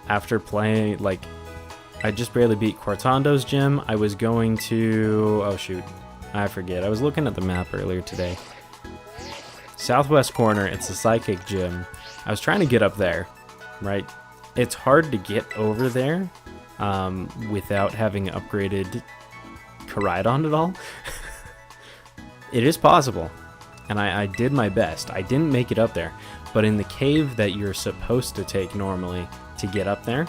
After playing, like, I just barely beat Cortando's gym. I was going to, oh shoot, I forget. I was looking at the map earlier today. Southwest corner, it's the Psychic gym. I was trying to get up there, right? It's hard to get over there without having upgraded Koraidon at all. It is possible, and I did my best. I didn't make it up there, but in the cave that you're supposed to take normally to get up there,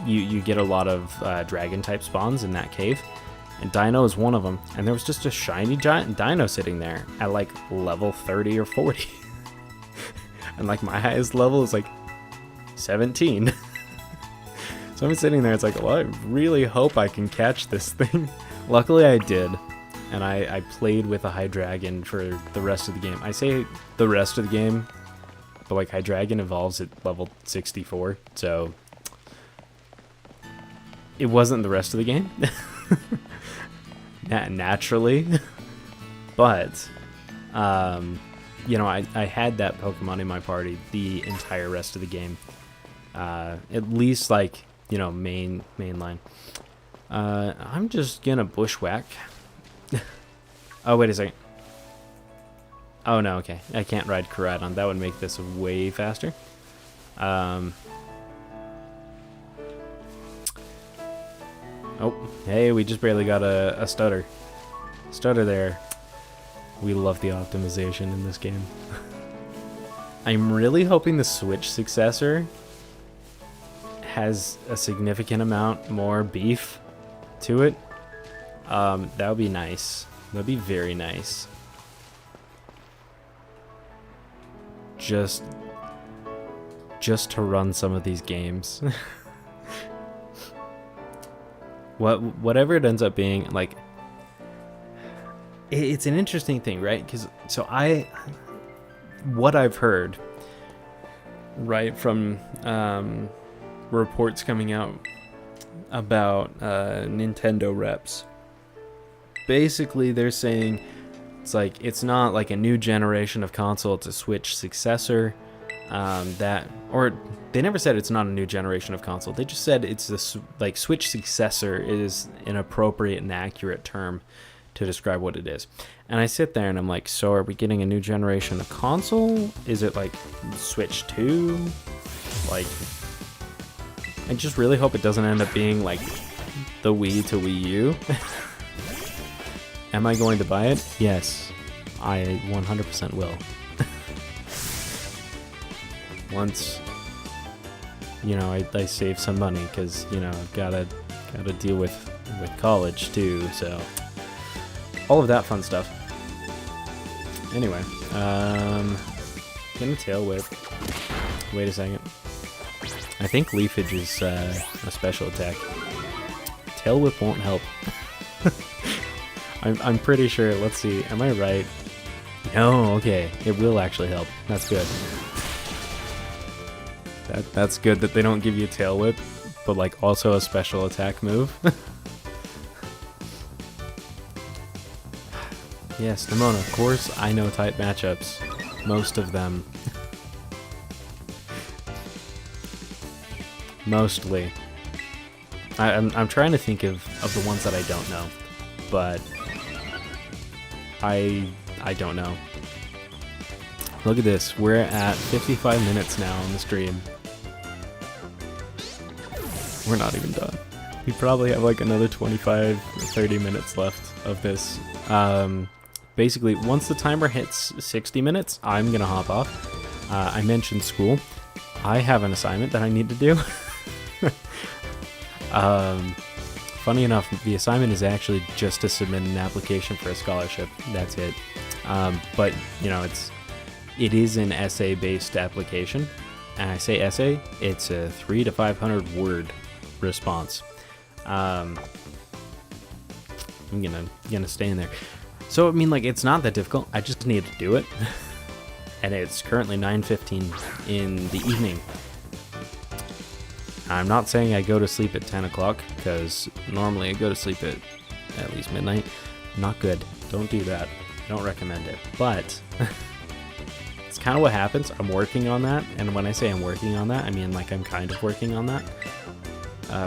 you get a lot of dragon type spawns in that cave, and Dino is one of them. And there was just a shiny giant Dino sitting there at like level 30 or 40. And like my highest level is like 17. So I'm sitting there, it's like, well, I really hope I can catch this thing. Luckily I did, and I played with a Hydreigon for the rest of the game. I say the rest of the game, but like Hydreigon evolves at level 64, so it wasn't the rest of the game. Naturally. But you know, I had that Pokemon in my party the entire rest of the game. At least, like, you know, mainline. I'm just gonna bushwhack. Oh, wait a second. Oh, no, okay. I can't ride Koraidon. That would make this way faster. Oh, hey, we just barely got a stutter. Stutter there. We love the optimization in this game. I'm really hoping the Switch successor has a significant amount more beef to it. That would be nice. That would be very nice. Just to run some of these games. Whatever it ends up being, like, it's an interesting thing, right? Because what I've heard, right, from reports coming out about Nintendo reps, basically they're saying it's like, it's not like a new generation of console, it's a Switch successor. Or they never said it's not a new generation of console. They just said it's this, like, Switch successor is an appropriate and accurate term to describe what it is. And I sit there and I'm like, so are we getting a new generation of console? Is it like Switch 2? Like, I just really hope it doesn't end up being like the Wii to Wii U. Am I going to buy it? Yes, I 100% will. Once, you know, I save some money, because, you know, I've gotta deal with college too, so all of that fun stuff. Anyway, getting a tail whip. Wait a second. I think Leafage is a special attack. Tail whip won't help. I'm pretty sure. Let's see. Am I right? No. Okay. It will actually help. That's good. That's good that they don't give you a tail whip, but like also a special attack move. Yes, Nimona, of course I know type matchups. Most of them. Mostly. I'm trying to think of the ones that I don't know, but I don't know. Look at this, we're at 55 minutes now on the stream. We're not even done. we probably have like another 25 or 30 minutes left of this. Basically, once the timer hits 60 minutes, I'm gonna hop off. I mentioned school. I have an assignment that I need to do. Funny enough, the assignment is actually just to submit an application for a scholarship. That's it. But you know, it is an essay-based application. And I say essay, it's a 300 to 500 word response. I'm gonna stay in there. So I mean, like, it's not that difficult. I just need to do it. And it's currently 9:15 in the evening. I'm not saying I go to sleep at 10 o'clock, because normally I go to sleep at least midnight. Not good. Don't do that. Don't recommend it. But it's kind of what happens. I'm working on that. And when I say I'm working on that, I mean like I'm kind of working on that.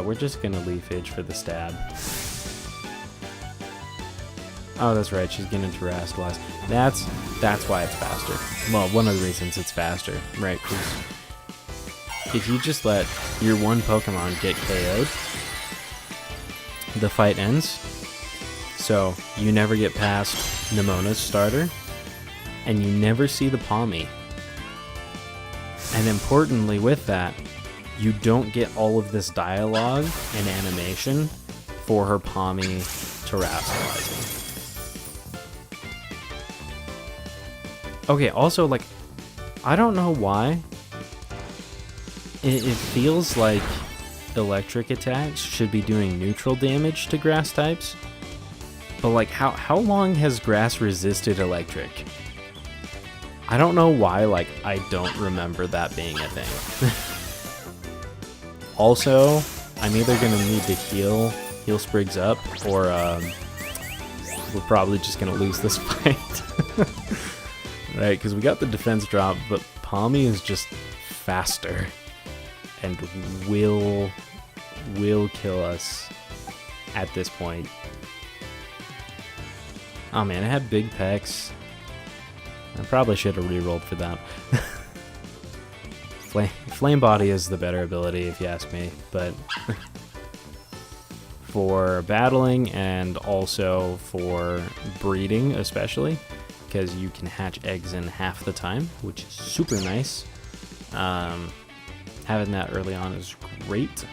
We're just going to leave Fidge for the stab. Oh, that's right. She's getting into Rascalize. That's why it's faster. Well, one of the reasons it's faster, right? Because if you just let your one Pokemon get KO'd, the fight ends. So you never get past Nemona's starter, and you never see the Palmy. And importantly with that, you don't get all of this dialogue and animation for her Palmy terrestrializing. Okay, also, like, I don't know why. It feels like electric attacks should be doing neutral damage to grass types. But, like, how long has grass resisted electric? I don't know why, like, I don't remember that being a thing. Also, I'm either going to need to heal Sprigs up, or we're probably just going to lose this fight. Right, because we got the defense drop, but Palmy is just faster and will kill us at this point. Oh man, it had big pecs. I probably should have rerolled for that. Flame Body is the better ability, if you ask me, but for battling and also for breeding especially, because you can hatch eggs in half the time, which is super nice. Having that early on is great.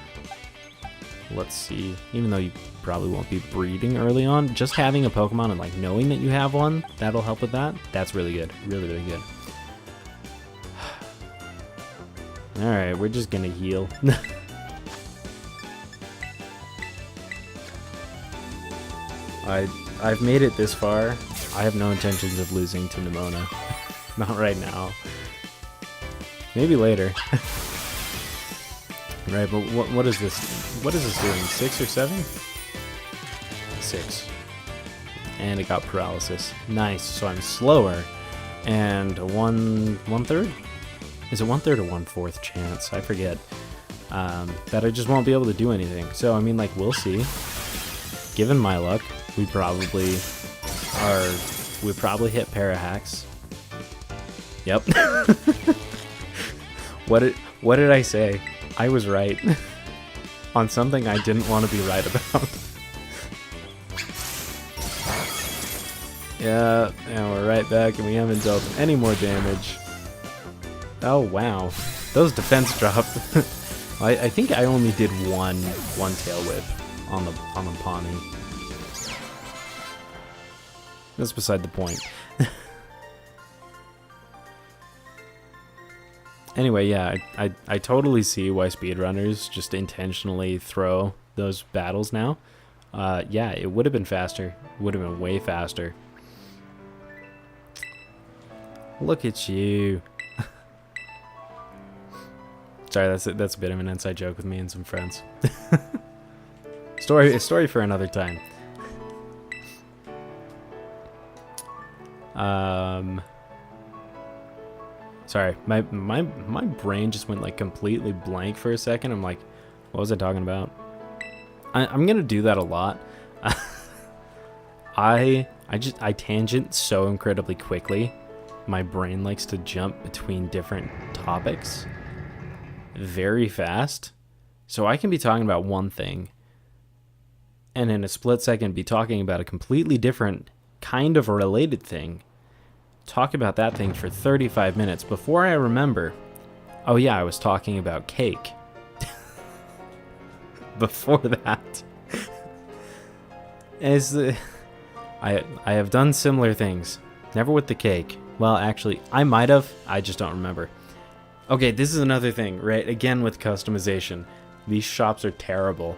Let's see, even though you probably won't be breeding early on, just having a Pokemon and like knowing that you have one, that'll help with that. That's really good, really, really good. Alright, we're just gonna heal. I've made it this far. I have no intentions of losing to Nemona. Not right now. Maybe later. Right, but what is this? What is this doing? 6 or 7? 6. And it got paralysis. Nice. So I'm slower. And a 1/3? Is it 1/3 or 1/4 chance? I forget. That I just won't be able to do anything. So I mean, like, we'll see. Given my luck, we probably hit Parahacks. Yep. What did I say? I was right on something I didn't want to be right about. Yeah, and we're right back, and we haven't dealt any more damage. Oh wow, those defense dropped. I think I only did one tail whip on the Pawnee. That's beside the point. Anyway, yeah, I totally see why speedrunners just intentionally throw those battles now. Yeah, it would have been faster. It would have been way faster. Look at you. Sorry, that's a bit of an inside joke with me and some friends. Story for another time. Sorry, my brain just went like completely blank for a second. I'm like, what was I talking about? I'm gonna do that a lot. I tangent so incredibly quickly. My brain likes to jump between different topics very fast. So I can be talking about one thing and in a split second be talking about a completely different kind of a related thing. Talk about that thing for 35 minutes before I remember, oh yeah, I was talking about cake. Before that. I have done similar things. Never with the cake. Well, actually, I might have. I just don't remember. Okay, this is another thing, right? Again, with customization. These shops are terrible.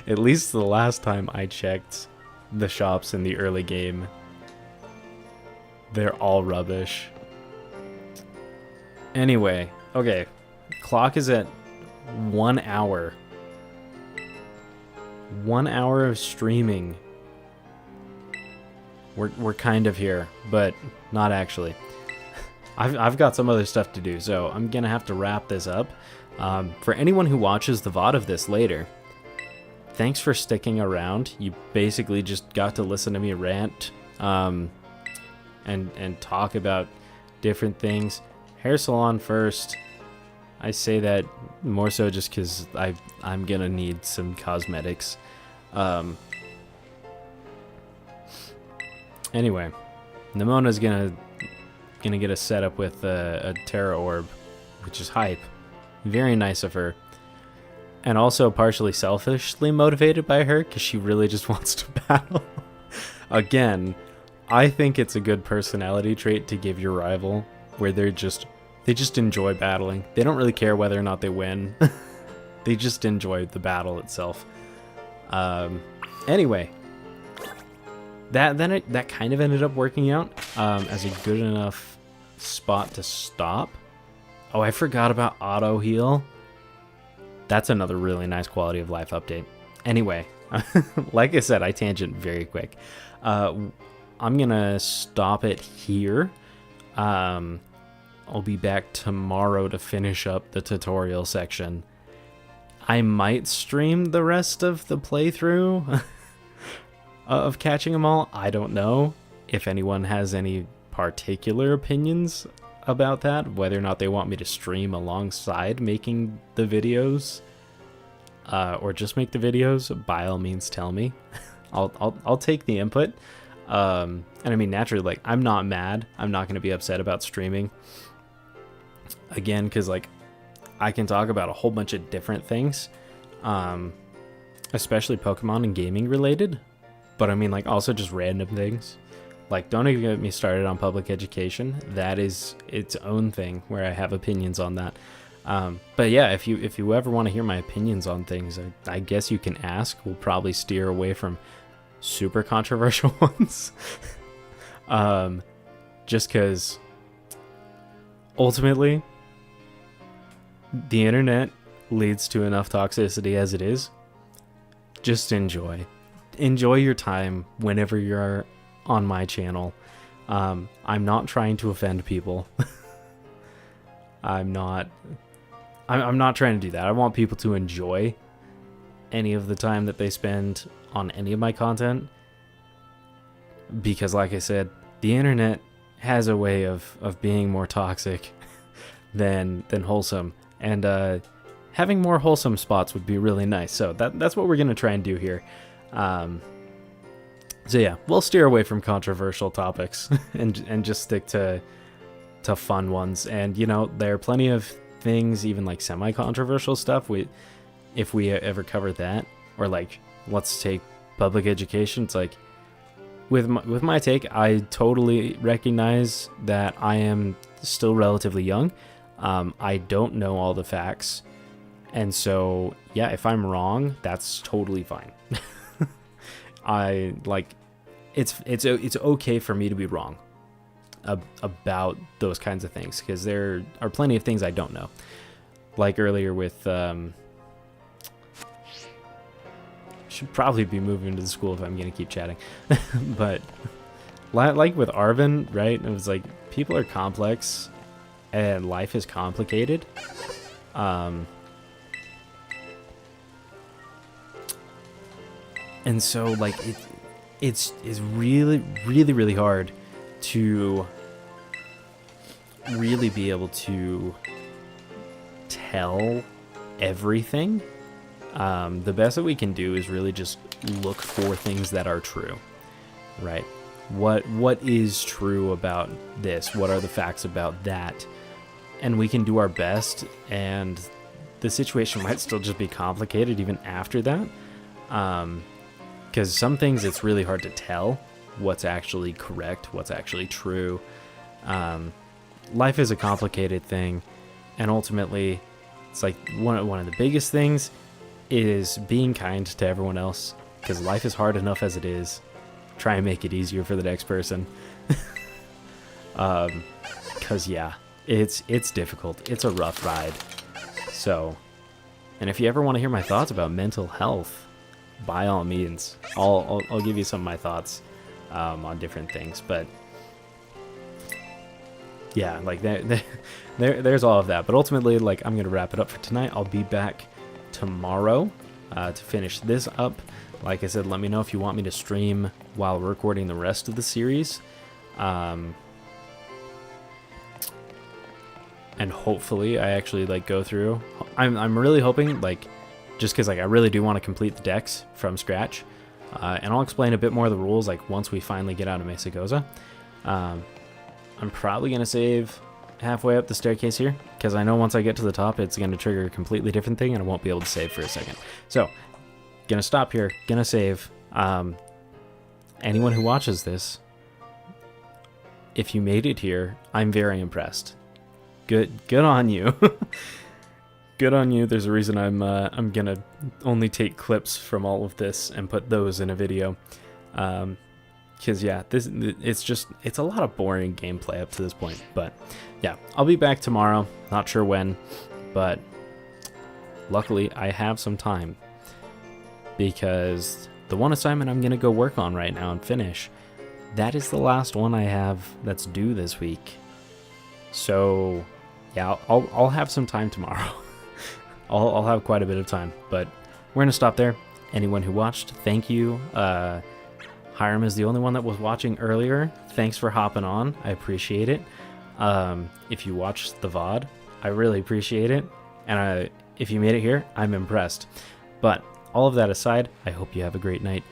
At least the last time I checked the shops in the early game, they're all rubbish. Anyway, okay. Clock is at 1 hour. 1 hour of streaming. We're kind of here, but not actually. I've got some other stuff to do, so I'm gonna have to wrap this up. For anyone who watches the VOD of this later, thanks for sticking around. You basically just got to listen to me rant, and talk about different things. Hair salon first. I say that more so just because I'm gonna need some cosmetics. Anyway, Nimona's gonna get us set up with a Terra Orb, which is hype. Very nice of her. And also partially selfishly motivated by her, because she really just wants to battle. Again, I think it's a good personality trait to give your rival, where they just enjoy battling. They don't really care whether or not they win. They just enjoy the battle itself. Anyway, that kind of ended up working out as a good enough spot to stop. Oh, I forgot about auto heal. That's another really nice quality of life update. Anyway, like I said, I tangent very quick. I'm gonna stop it here. I'll be back tomorrow to finish up the tutorial section. I might stream the rest of the playthrough of catching them all. I don't know if anyone has any particular opinions about that, whether or not they want me to stream alongside making the videos, or just make the videos. By all means, tell me. I'll take the input. And I mean, naturally, like, I'm not mad. I'm not going to be upset about streaming. Again, because, like, I can talk about a whole bunch of different things, especially Pokemon and gaming related. But I mean, like, also just random things. Like, don't even get me started on public education. That is its own thing where I have opinions on that. But yeah, if you ever want to hear my opinions on things, I guess you can ask. We'll probably steer away from super controversial ones. Just because ultimately the internet leads to enough toxicity as it is. Just enjoy your time whenever you're on my channel. I'm not trying to offend people. I'm not trying to do that. I want people to enjoy any of the time that they spend on any of my content, because like I said, the internet has a way of being more toxic than wholesome, and having more wholesome spots would be really nice. So that's what we're gonna try and do here. So yeah, we'll steer away from controversial topics and just stick to fun ones. And you know, there are plenty of things, even like semi-controversial stuff, if we ever cover that, or like, let's take public education. It's like, with my take, I totally recognize that I am still relatively young. I don't know all the facts, and so yeah, if I'm wrong, that's totally fine. I like, it's okay for me to be wrong about those kinds of things, because there are plenty of things I don't know. Like earlier with should probably be moving to the school if I'm gonna keep chatting. But like with Arvin, right? It was like, people are complex and life is complicated. And so like it's really, really, really hard to really be able to tell everything. the best that we can do is really just look for things that are true, right? What is true about this? What are the facts about that? And we can do our best, and the situation might still just be complicated even after that. Because some things it's really hard to tell what's actually correct, what's actually true. Life is a complicated thing, and ultimately, it's like one of the biggest things is being kind to everyone else, because life is hard enough as it is. Try and make it easier for the next person. Because yeah, it's difficult. It's a rough ride. So, and if you ever want to hear my thoughts about mental health, by all means, I'll give you some of my thoughts on different things. But yeah, like there's all of that. But ultimately, like, I'm gonna wrap it up for tonight. I'll be back tomorrow to finish this up. Like I said, let me know if you want me to stream while recording the rest of the series. And hopefully I actually like go through. I'm really hoping, like, just because like I really do want to complete the decks from scratch. And I'll explain a bit more of the rules like once we finally get out of Mesagoza. I'm probably going to save halfway up the staircase here, because I know once I get to the top it's going to trigger a completely different thing and I won't be able to save for a second. So, gonna stop here, gonna save. Anyone who watches this, if you made it here, I'm very impressed. Good on you. Good on you. There's a reason I'm gonna only take clips from all of this and put those in a video. Because yeah, it's a lot of boring gameplay up to this point. But yeah, I'll be back tomorrow. Not sure when, but luckily I have some time, because the one assignment I'm gonna go work on right now and finish, that is the last one I have that's due this week. So yeah, I'll have some time tomorrow. I'll have quite a bit of time, but we're gonna stop there. Anyone who watched, thank you. Hiram is the only one that was watching earlier. Thanks for hopping on. I appreciate it. If you watched the VOD, I really appreciate it. And if you made it here, I'm impressed. But all of that aside, I hope you have a great night.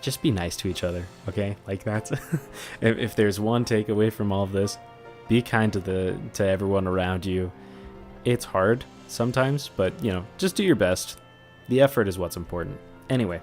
Just be nice to each other, okay? Like, that's if there's one takeaway from all of this, be kind to everyone around you. It's hard sometimes, but you know, just do your best. The effort is what's important. Anyway,